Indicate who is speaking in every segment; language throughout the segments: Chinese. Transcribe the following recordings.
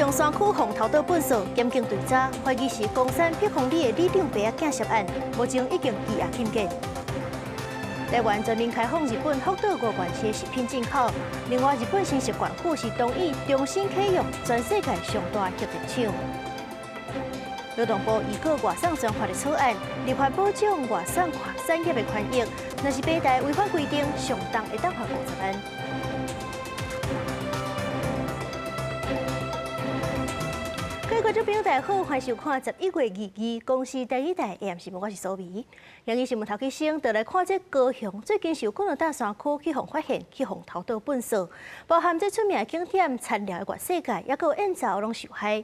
Speaker 1: 中山区红头岛本所检警队查，怀疑是公山辟风里的里长伯仔警涉案，目前已经羁押禁见。台湾全面开放日本福岛5元起的食品进口，另外日本新食管府是同意重新启用全世界上大核电厂。劳动部已告外送专法的草案，立法保障外送产业的权益，若是北大违反规定，上当会当罚50万。各位观众朋友，大家好，欢迎收看11月22日公视第一台 AM 新闻，我是苏眉。今日新闻头起先，就来看这高雄最近受广东大山区起风发现起风头岛本所，包含这出名的景点、田寮的外世界，也有演奏拢受害。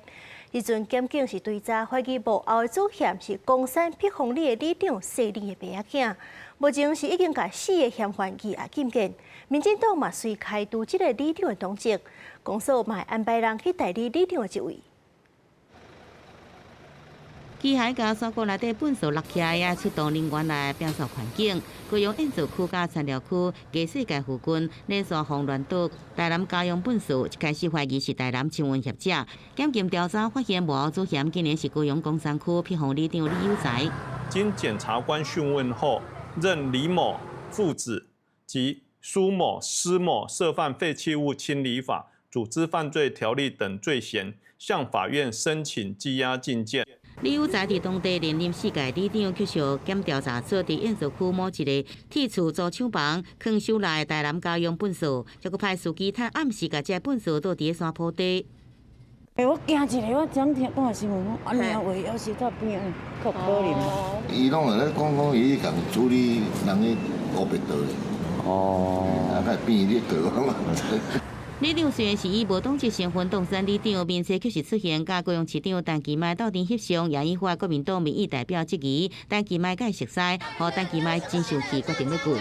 Speaker 1: 时阵检警是追查，怀疑幕后的主嫌是公山辟风里的里长谢丽的伯仔囝，目前是已经把4个嫌犯羁押禁见。民进党嘛随开除这个里长的党籍，公所嘛安排人去代理里长的职位。
Speaker 2: 机械甲山谷内底本所落起来啊，出动人员来变扫环境。高雄演奏区甲田寮区街世界附近连续风乱倒，台南家用本所一开始怀疑是台南青文业者。检警调查发现，幕后主嫌竟然是高雄工商区辟风里长李有才。
Speaker 3: 经检察官讯问后，认李某父子及苏某、施某涉犯废弃物清理法、组织犯罪条例等罪嫌，向法院申请羁押禁见。
Speaker 2: 李有才伫当地连任4届里长，却受检调查所伫演奏区某一个铁厝租厂房囥收来台南家用本所，结果派司机趁暗时甲这本所倒伫咧山坡底。
Speaker 4: 我惊一个，我昨听看新闻，安尼话要是在边，可可怜。
Speaker 5: 伊拢在咧讲伊共处理人的黑白道的。哦。啊，甲变咧道。
Speaker 2: 里长虽然是以无党籍身份当选里长，面色却是出现甲高雄市长陈其迈斗阵翕相，也引发国民党民意代表质疑。陈其迈该熟悉，和陈其迈真生气，决定要滚。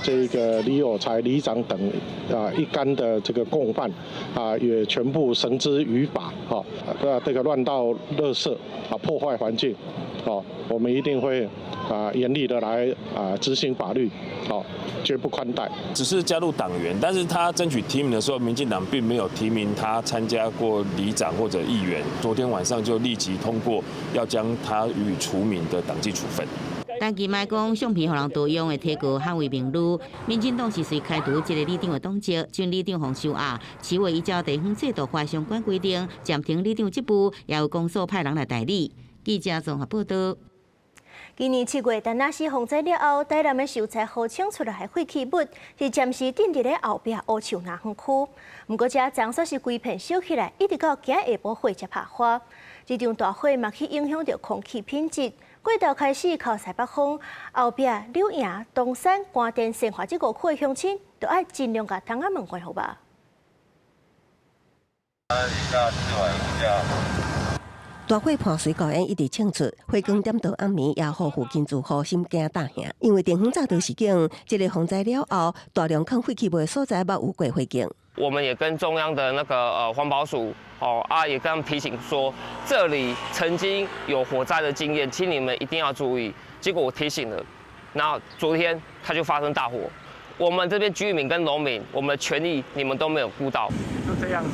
Speaker 6: 这个李有才里长等一干的这个共犯也全部绳之于法这个乱倒垃圾破坏环境我们一定会严厉的来执行法律绝不宽待。
Speaker 7: 只是加入党员，但是他争取提名的时候，民进党并没有提名他参加过里长或者议员。昨天晚上就立即通过要将他予以除名的党纪处分。
Speaker 2: 陈其迈讲，相片互人盗用的提告捍卫名誉，民进党是随开除这个里长的党籍，准里长方收押。市委依照地方制度法相关规定，暂停里长职务，也有公所派人来代理。记者综合报道。
Speaker 1: 今年7月，但那是洪灾了后，台南的秀才号称出来的废弃物，是暂时定伫咧后壁乌树南园区。不过，这总算是规片烧起来，一直到今下晡火才拍花。这场大火嘛，去影响到空气品质。过头开始靠西北风，后壁柳营、东山、关田、新华这5区的乡亲，都要尽量甲窗仔门关好吧。
Speaker 8: 大火伴随高烟一直庆祝，火光点到暗暝，也互附近住户心惊胆寒。因为电风早都是警，这个风灾了后，大量放废弃物的所在捌有过火警。
Speaker 9: 我们也跟中央的那个环保署也跟他们提醒说，这里曾经有火灾的经验，请你们一定要注意。结果我提醒了，那昨天它就发生大火。我们这边居民跟农民，我们的权益你们都没有顾到，
Speaker 6: 就这样子。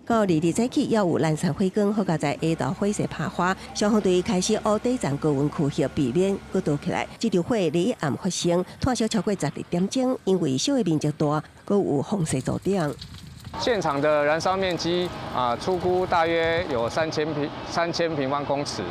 Speaker 8: 到2早起，要有燃烧火光，好在下昼火势拍花，消防队开始乌底站高温区域避免搁倒起来。这场火离暗发生，炭烧超过12点钟，因为烧的面积大，搁有风势助长。
Speaker 10: 现场的燃烧面积初估大约有3000平方公尺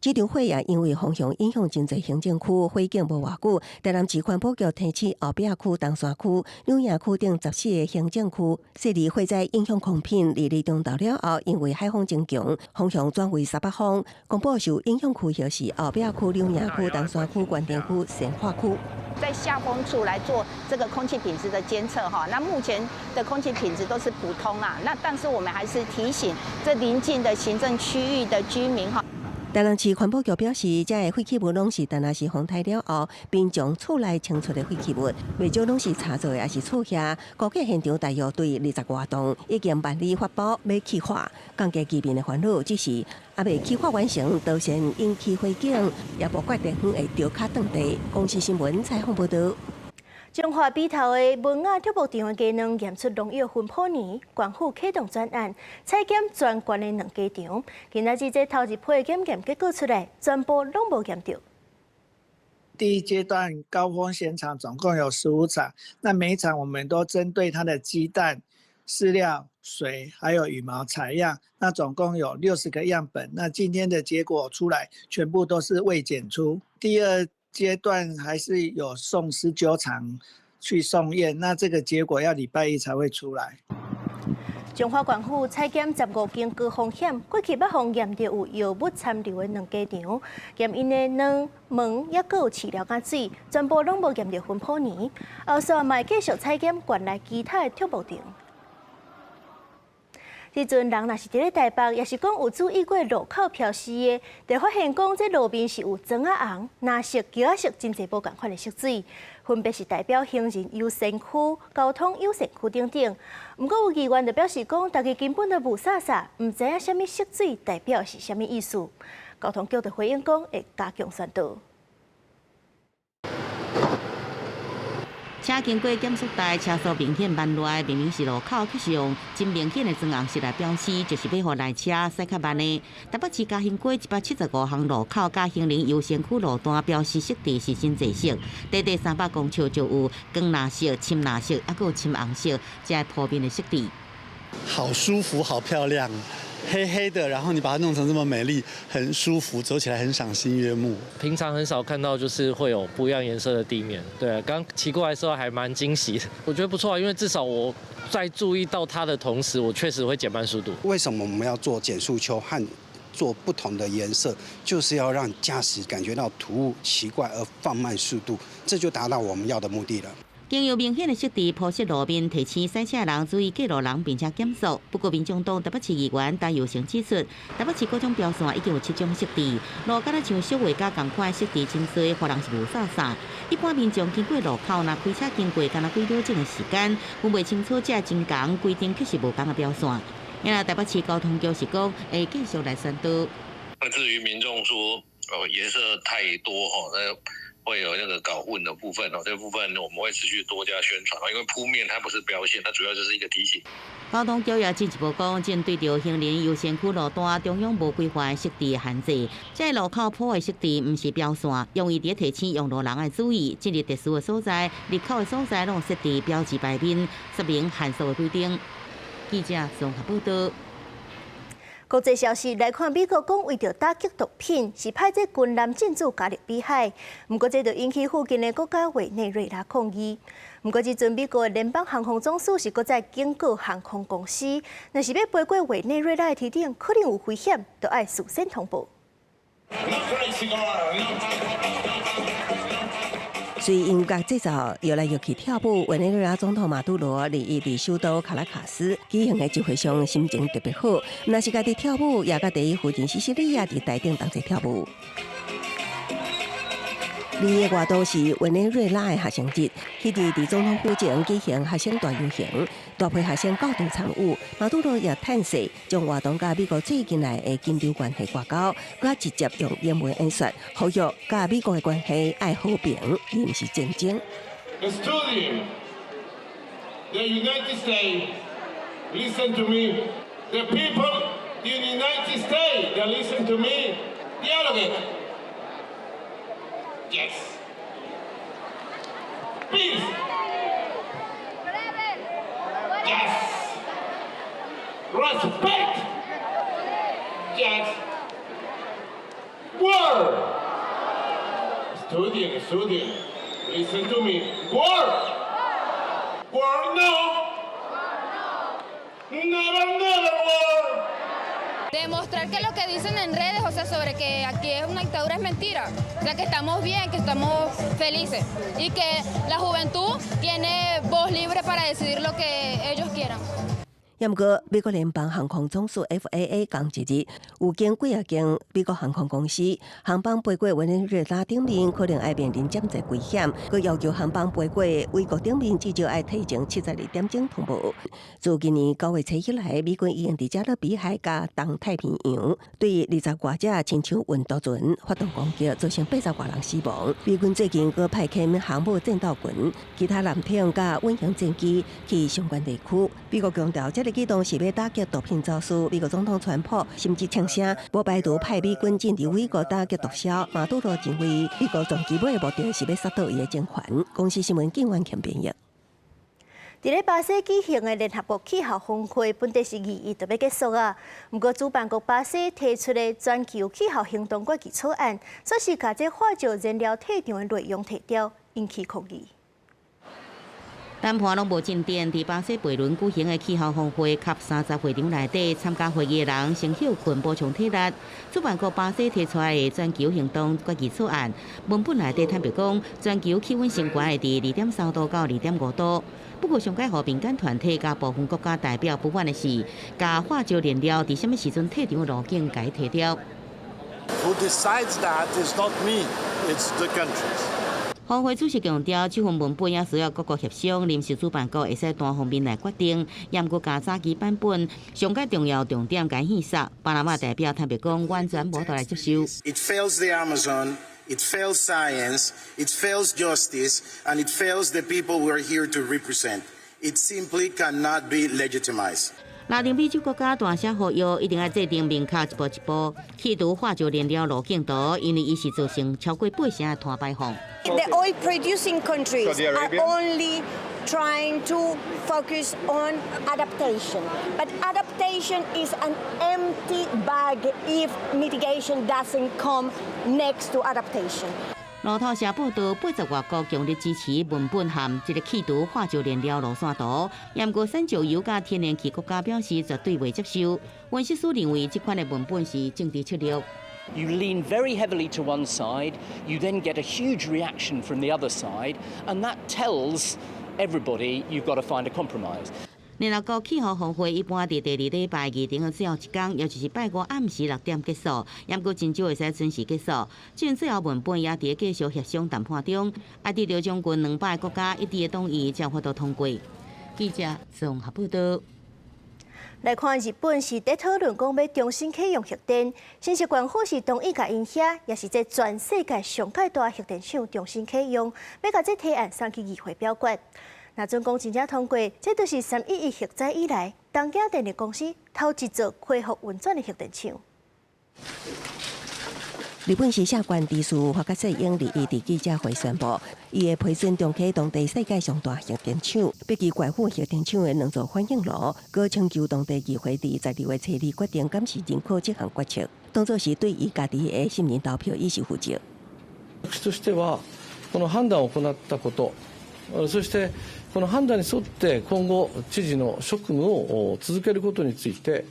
Speaker 8: 这场火也因为风向影响真侪行政区，火警无偌久。台南市环保局提起后壁区、东山区、柳营区等14个行政区，设立火灾影响空品2中到了后，因为海风增强，风向转为西北风，公布受影响区就是后壁区、柳营区、东山区、关田区、新化区。
Speaker 11: 在下风处来做这个空气品质的监测那目前的空气品质都是普通啦，但是我们还是提醒这邻近的行政区域的居民
Speaker 8: 台南市环保局表示，这个废弃物拢是台南市风台了后，并从厝内清出的废弃物，未少拢是查做也是厝下。估计现场大约对20多栋，已经办理发包要起火。降低居民的烦恼，只是未起火完成，都先引起火警，也无怪电风会掉卡断地。公视新闻采访报道。
Speaker 1: 中华北投的文雅跳舞场的鸡卵验出农药分谱年，县府启动专案，采检全县的两鸡场。今仔日这头一批检验结果出来，全部拢无验到。
Speaker 12: 第一阶段高风险场总共有15场，那每一场我们都针对它的鸡蛋、饲料、水还有羽毛采样，那总共有60个样本。那今天的结果出来，全部都是未检出。第二阶段还是有送19场去送验，那这个结果要礼拜一才会出来。
Speaker 1: 中华县府采检15间高风险、过去捌互验到有药物残留的两鸡场，检因的卵、门也有饲料甲水，全部拢无验到分谱年。后续嘛继续采检县内其他的跳舞场。时阵人若是伫咧台北，也是讲有注意过路口漂死的，就发现讲这路边是有棕仔红、蓝色、橘仔色真侪无共款的色水，分别是代表行人优先区、交通优先区等等。不过有议员就表示讲，大家根本都无傻傻，唔知影什么色水代表是什么意思。交通局就回应讲，会加强宣导。
Speaker 2: 车经过检测台，车速明显慢落来，明明是路口，却是用真明显的棕红色来标示，就是要让来车驶较慢的。台北市嘉兴街175项路口，甲行人优先区路段标示色地是深紫色，短300公尺就有光蓝色、深蓝色，还有深红色，这普遍的色地。
Speaker 13: 好舒服，好漂亮。黑黑的，然后你把它弄成这么美丽，很舒服，走起来很赏心悦目。
Speaker 14: 平常很少看到，就是会有不一样颜色的地面。对，刚骑过来的时候还蛮惊喜的，我觉得不错啊，因为至少我在注意到它的同时，我确实会减慢速度。
Speaker 15: 为什么我们要做减速丘和做不同的颜色？就是要让驾驶感觉到突兀、奇怪而放慢速度，这就达到我们要的目的了。
Speaker 2: 经由明显的色地铺设路面，提醒赛车人注意过路人，并且减速。不过，民众党台北市议员陈友成指出，台北市各种标线已经有7种色地，路敢若像小画家同款色地真多，互人是无傻傻。一般民众经过路口，若开车经过，敢若几秒钟的时间，分袂清楚这真红，规定却是无同的标线。因为台北市交通局是讲会继续来宣导。
Speaker 16: 至于民众说颜色太多会有那个搞混的部分这部分我们会持续多加宣传因为铺面它不是标线，它主要就是一个提醒。
Speaker 2: 交通局也进一步讲，正对着行人优先区路段中央无规划色地的限制，这路口铺的色地毋是标线，用意伫提醒用路人的注意，进入特殊的所在、入口的所在拢色地标志牌面，说明限速的规定。记者综合报道。
Speaker 1: 国际消息来看，美国讲为着打击毒品，是派这军舰进驻加勒比海。不过，这就引起附近的国家委内瑞拉抗议。不过，这阵美国的联邦航空总署是搁在警告航空公司，若是要飞过委内瑞拉的地点，可能有危险，就要事先通报。
Speaker 8: 随音乐制造摇来摇去跳舞，委内瑞拉总统马杜罗利伊伫首都卡拉卡斯举行的聚会上，心情特别好。若是家己跳舞，也甲第一附近西西里亚伫台顶同齐跳舞。2月外都是委内瑞拉的学生节，迄日伫总统府前举行学生大游行，大批学生高度参与。马杜罗也趁势将活动甲美国最近来的紧张关系挂钩，佮直接用英文演说，呼吁甲美国的关系爱和平，而毋是战争。
Speaker 17: The United States, listen to me. The people in the United States, they listen to me. Dialogue. Yes. Peace. Yes. Respect. Yes. War. Student, listen to me. War. War, no. Never war.
Speaker 18: Demostrar que lo que dicen en redes, o sea, sobre que aquí es una dictadura es mentira. O sea, que estamos bien, que estamos felices y que la juventud tiene voz libre para decidir lo que ellos quieran.
Speaker 8: 也毋过，美国联邦航空总署 FAA 讲一日，有经几啊间美国航空公司航班飞过委内瑞拉顶面，可能会面临潜在危险。佮要求航班飞过美国顶面，至少要提前72点钟通报。自今年9月初以来，美军已经伫加勒比海甲东太平洋对20外只亲像运渡船发动攻击，造成80外人死亡。美军最近佮派遣航母战斗群、其他舰艇甲运型战机去相关地区。美国强调，这个举动是要打击毒品走私。美国总统川普甚至呛声，无排除派美军进入美国打击毒枭。马杜罗认为，美国最基本的目的是要杀倒伊的政权。公司新闻警员强编译。
Speaker 1: 伫咧巴西举行的联合国气候峰会，本地是2月就要结束啊。不过，主办国巴西提出的全球气候行动决议草案，说是把这化石燃料退场的内容提掉，引起抗议。
Speaker 2: 谈判拢无进展，伫巴西贝伦举行的气候峰会，COP30会场内底参加会议的人先休困补充体力。主办国巴西提出来的全球行动决议草案，文本内底坦白讲，全球气温升高会伫2.3度到2.5度。不过，上届互民间团体甲部分国家代表不满的是，甲化石燃料伫什么时阵退场的路径改提掉。
Speaker 19: Who decides that is not me, it's the countries.
Speaker 2: 峰会主席强调，这份文本也需要各国协商，临时主办国会使单方面来决定。也毋过加早期版本，上届重要重点该显示，巴拿马代表坦白讲，完全无得来接受。
Speaker 19: It fails the Amazon, it fails science, it fails justice, and it fails the people we are here to represent. It simply cannot be legitimized.
Speaker 2: 拉丁美洲国家大声呼吁，一定要制定明确一步一步去除化石燃料路径图，因为伊是造成超过8成的碳排放。
Speaker 20: The oil-producing countries are only trying to focus on adaptation, but adaptation is an empty bag if mitigation doesn't come next to adaptation.
Speaker 2: 路透社报道，80外国强烈支持文本含这个去除化石燃料路线图，也毋过产石油甲天然气国家表示绝对未接受。分析师认为，这款的文本是政治策略。
Speaker 21: You lean very heavily to one side, you then get a huge reaction from the other side, and that tells everybody you've got to find a compromise.
Speaker 2: 联合国气候峰会一般伫第2礼拜议程的最后一天，尤其是拜五暗时6点结束，也毋过真少会使准时结束。这份最后文本也伫继续协商谈判中，爱得到将近200个国家一致的同意，才法度通过。记者综合报道。
Speaker 1: 来看日本是在讨论讲要重新启用核电，新习惯或是同意甲因遐，也是在全世界上界大核电厂重新启用，要甲这提案送去议会表决。那准讲真正通过，这就是311核灾以来，东京电力公司头一座恢复运转的核电厂。
Speaker 8: 日本时下关地事发觉英利伊伫记者会宣布，伊会批准重启当地世界上大核电厂，北极怪虎核电厂的2座反应炉，搁请求当地议会伫12月初2决定监视人口这项决策，当作是对伊家己的信任投票意思负责。
Speaker 22: 私としてはこの判断を行ったこと、そしてこの判断に沿って今後知事の職務を続けることについて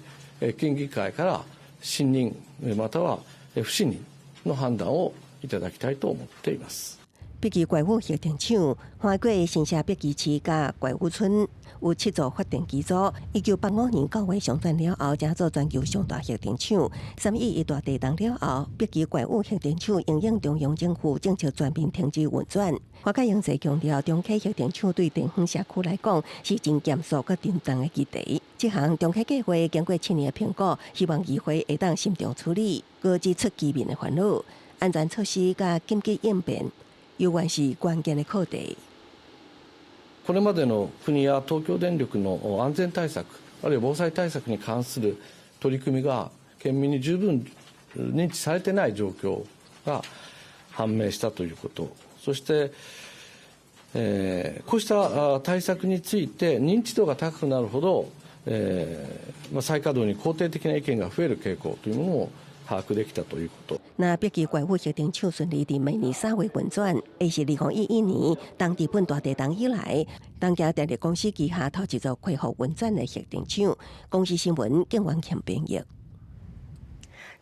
Speaker 22: 県議会から信任または不信任の判断をいただきたいと思っています。
Speaker 8: 北极怪物核电厂花过新社北极市甲怪物村有7座发电机组，1985年9月上线了后，才做全球上大核电厂。311大地震了后，北极怪物核电厂因应中央政府政策全面停止运转。花界英济强调，重启核电厂对地方社区来讲是真严肃佮沉重的议题。这项重启计划经过7年的评估，希望议会会当慎重处理，搁指出居民的烦恼、安全措施甲紧急应变。永远是关键的課題。
Speaker 22: これまでの国や東京電力の安全対策、あるいは防災対策に関する取り組みが県民に十分認知されてない状況が判明したということ、そして、こうした対策について認知度が高くなるほど、再稼働に肯定的な意見が増える傾向というものを把握できたということ。
Speaker 8: 那北极怪物核电厂顺利伫明年3月运转，也是2011年当日本大地震以来，东京电力公司旗下头一座恢复运转的核电厂。公司新闻警员强编译。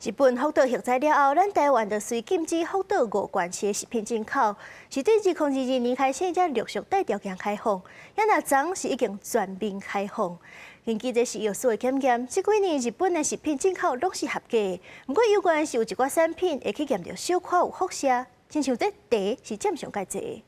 Speaker 1: 日本福岛核灾了后，咱台湾就随禁止福岛5县市的食品进口，是对2022年开始才陆续带条件开放，也那昨是已经全面开放。根据这食药署的检验，这几年日本的食品进口拢是合格，不过有关是有一寡产品会去验到小可有辐射，亲像这茶是占上介济。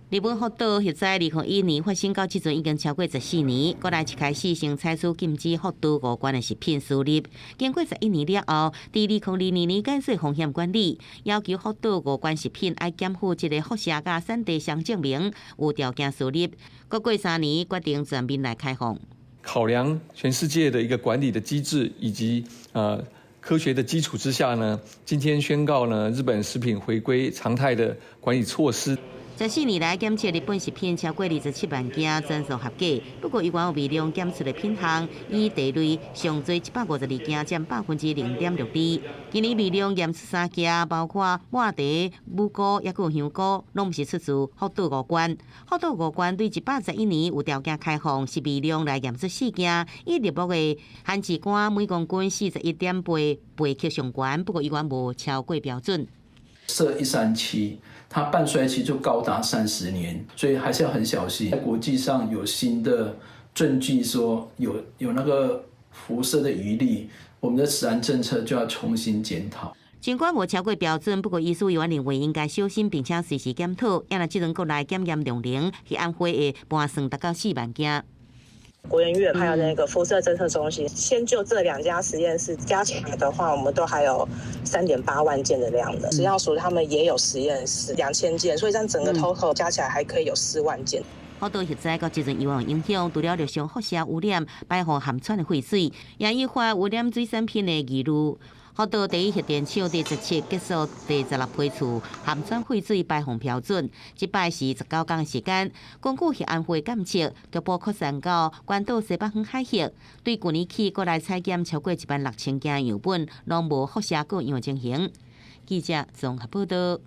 Speaker 2: 日本福岛核灾2012年发生到即阵已经超过14年，国内一开始先采取禁止福岛无关的食品输入，经过11年了后，在2022年减少风险管理，要求福岛无关食品要减负一个辐射甲产地相证明，有条件输入。过3年，决定全面来开放。
Speaker 3: 考量全世界的一个管理的机制以及科学的基础之下呢，今天宣告呢，日本食品回归常态的管理措施。
Speaker 2: 14年来检测日本食品超过27万件，全数合格。不过，有关有微量检出的品项，以地类上最152件，占0.62%。今年微量验出3件，包括抹茶、母菇，也有香菇，拢毋是出自福岛无关。福岛无关对111年有条件开放，是微量来验出4件，以日本的含脂酐每公斤41.8倍克上悬，不过有关无超过标准。
Speaker 4: 设137，它半衰期就高达30年，所以还是要很小心。在国际上有新的证据说有那个辐射的余力，我们的食安政策就要重新检讨。
Speaker 2: 尽管无超过标准，不过医师委员认为应该小心，并且随时检讨。因为这阵国内检验量能去安徽的盘算达到4万件。
Speaker 23: 国研院还有那个辐射侦测中心，先就这2家实验室加起来的话，我们都还有3.8万件的量的。食药署他们也有实验室2000件，所以这样整个 total 加起来还可以有4万件。
Speaker 2: 福岛核灾到即阵以往影响，除了陆上辐射污染、排放含氚的废水，也引发污染水产品的疑虑。福岛第一核电厂第17结束第16批次含氚废水排放标准，这摆是19天的时间。根据核安会监测，局部扩散到关岛西北方海域。对去年起国内采检超过16000件样本，拢无辐射各样情形。记者综合报道。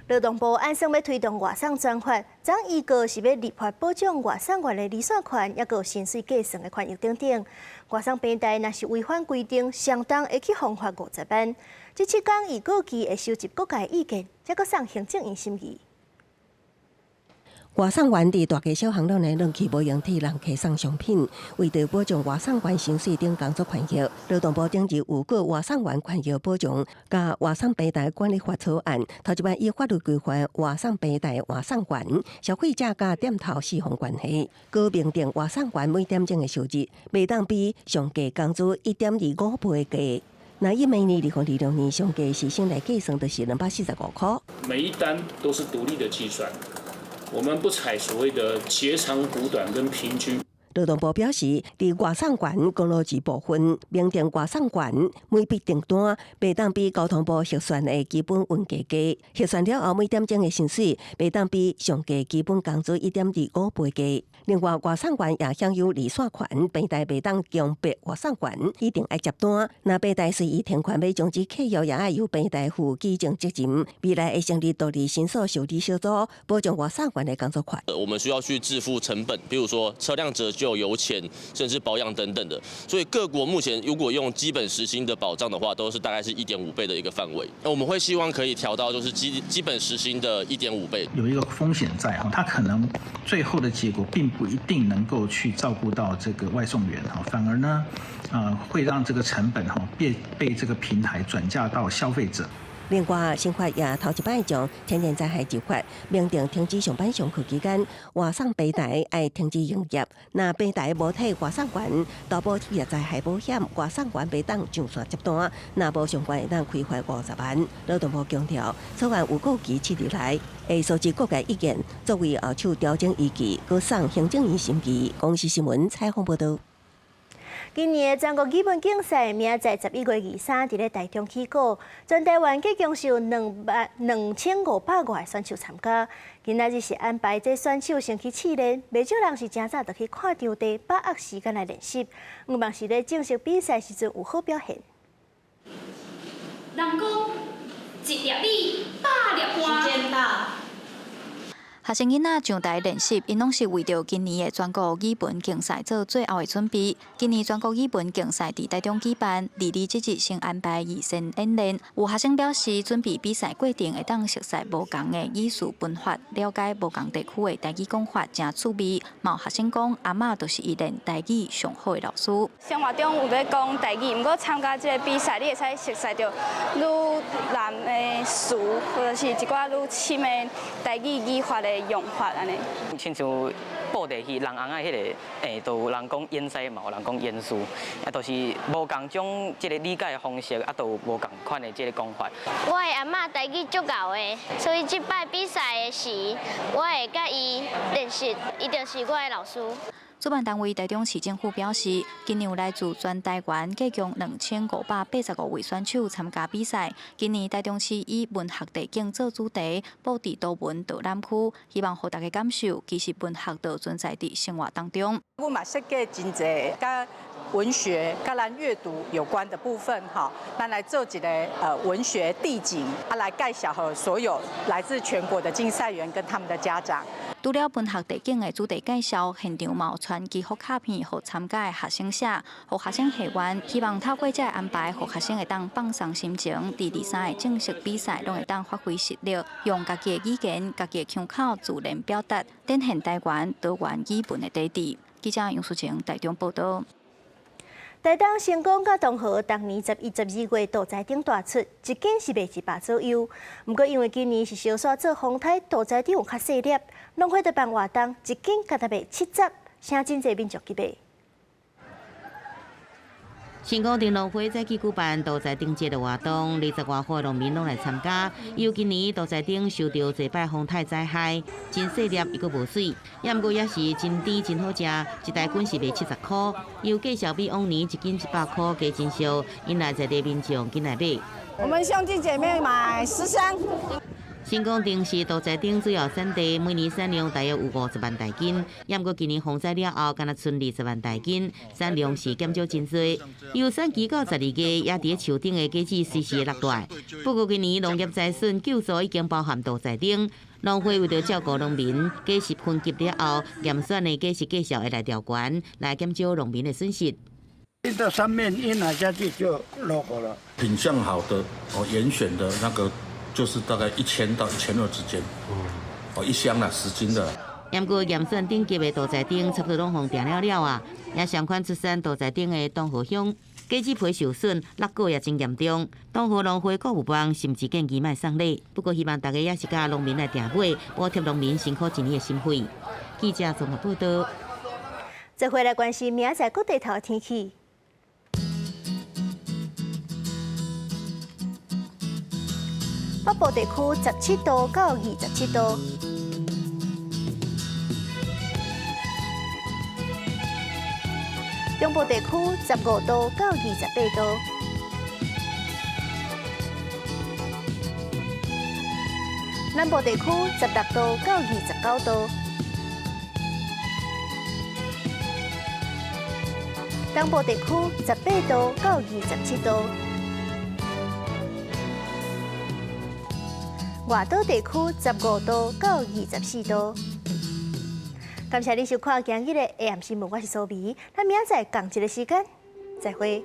Speaker 1: 劳动部按算要推动外送专法，将依个是要立法保障外送员的离散权，也有薪水计算的权益等等。外送平台若是违反规定，相当会去罚款50万。这7天以过期会收集各界意见，再搁送行政院审议。
Speaker 8: 外送员伫大街小巷内乱去无用替人客送商品，为着保障外送员薪水等工作权益，劳动部顶日有过外送员权益保障甲外送平台管理法草案，头一摆以法律规范外送平台外送员、消费者甲店头4方关系，高明定外送员每点钟的收入，袂当比上价工资1.25倍低。那以明年2026年上价时薪来计算，就是245块。
Speaker 24: 每一单都是独立的计算。我们不采所谓的截长补短跟平均。
Speaker 8: 劳动部表示，伫外送员公路值部分，明定外送员每笔订单袂当比交通部核算的基本运价低，核算了后每点钟的薪水袂当比上价基本工资1.25倍低。另外，外送员也享有离散权，平台袂当强迫外送员一定爱接单。那平台随伊填款要终止契约，也要由平台负基证责任。未来会成立独立申诉受理小组，保障外送员的工作权。
Speaker 25: 我们需要去支付成本，比如说车辆折旧、油钱，甚至保养等等的。所以各国目前如果用基本时薪的保障的话，都是大概是1.5倍的一个范围。那我们会希望可以调到就是基本时薪的1.5倍。
Speaker 26: 有一个风险在哈，它可能最后的结果并不一定能够去照顾到这个外送员哈，反而呢，会让这个成本哈被这个平台转嫁到消费者。
Speaker 8: 另外，新法也头一摆将天然灾害执法明定停止上班上课期间，外送平台要停止营业。那平台无替外送员投保企业灾害保险，外送员袂当上线接单，那无相关会当开罚50万。劳动部强调，草案有过期7日来，会收集各界意见，作为后手调整依据，搁送行政院审议。公视新闻采访报道。
Speaker 1: 今年全国基本竞赛明仔载11月23日在台中起稿，全台湾计共有2500外选手参加。今仔日是安排这选手先去试练，不少人是真早就去看场地，把握时间来练习。希望是咧正式比赛时阵有好表现。
Speaker 27: 人讲一粒米，8粒汗。时间到。
Speaker 5: 学生囡仔上台练习，因拢是为着今年的全国语文竞赛做最后的准备。今年全国语文竞赛伫台中举办，22即日先安排预先演练。有学生表示，准备比赛过程会当熟悉无同的语序分法，了解无同地区的台语讲法，真趣味。有学生讲，阿嬷就是伊练台语上好的老师。
Speaker 6: 生活中有在讲台语，不过参加这个比赛，你会使熟悉到愈难的词，或者是一寡愈深的台语语法的用法安尼。
Speaker 7: 亲像布袋戏，人红的迄个，都有人讲胭脂嘛，有人讲胭脂，都是无共种即个理解的方式，都有无共款的即个讲法。
Speaker 9: 我的阿嬷台语足够的，所以这摆比赛的时，我会甲伊练习，伊就是我的老师。
Speaker 5: 主办单位台中市政府表示，今年有来自全台湾计共2585位选手参加比赛。今年台中市以文学地景做主题，布置多文导览区，希望让大家感受其实文学就存在伫生活当中。
Speaker 10: 我嘛设计真侪甲文学、甲咱阅读有关的部分，咱来做一个文学地景，来介绍给所有来自全国的竞赛员跟他们的家长。
Speaker 5: 除了文学地景的主题介绍，现场嘛有传寄福卡片给参加的学生写，给学生下完，希望透过这安排，给学生会当放松心情。第23个正式比赛，拢会当发挥实力，用家己的语言、家己的腔口自然表达，展现台湾多元语文的底底。记者杨淑晴台中报道。
Speaker 1: 台东成功甲东河当年11、12月屠宰场大出，一斤是卖100左右。不过因为今年是小煞做风台，屠宰场有较细粒，农会就办活动，一斤甲他卖70，请真侪民众去买。
Speaker 2: 成功镇农会早起举办屠宰场节的活动，20外户农民拢来参加。由今年屠宰场受到侪摆风台灾害，真细粒伊阁无水，也毋过也是真甜真好食，一台斤是卖70块，又介绍比往年一斤100块加真少，引来在地民众进来买。
Speaker 10: 我们兄弟姐妹买10箱。
Speaker 2: 成功镇是屠宰场主要产地，每年产量大约有50万大斤。也毋过今年洪灾了后，敢若剩20万大斤，产量是减少真多。由产期到12月，也伫树顶的果子随时落大。不过今年农业财损救助已经包含屠宰场，农会为了照顾农民，果实分级了后，验选的果实介绍会来调悬，来减少农民的损失。
Speaker 11: 运到上面一拿下去就落果了。
Speaker 27: 品相好的严选的那个。就是大概1000到1200之间，一箱啦，10斤的。
Speaker 2: 也毋过验选顶级的屠宰场差不多拢封订了啊，也上款出产屠宰场的东河乡，果子皮受损，落果也真严重。东河农会各有帮，甚至建议卖送礼。不过希望大家也是甲农民来订买，补贴农民辛苦一年的心费。记者综合报道。
Speaker 1: 再回来关心明仔各地头的天气。北部地区17度到27度，中部地区15度到28度，南部地区16度到29度，东部地区18度到27度。外岛地区15度到24度。感谢你收看今日的 AM 新闻，我是苏眉，咱明仔载同一个时间再会。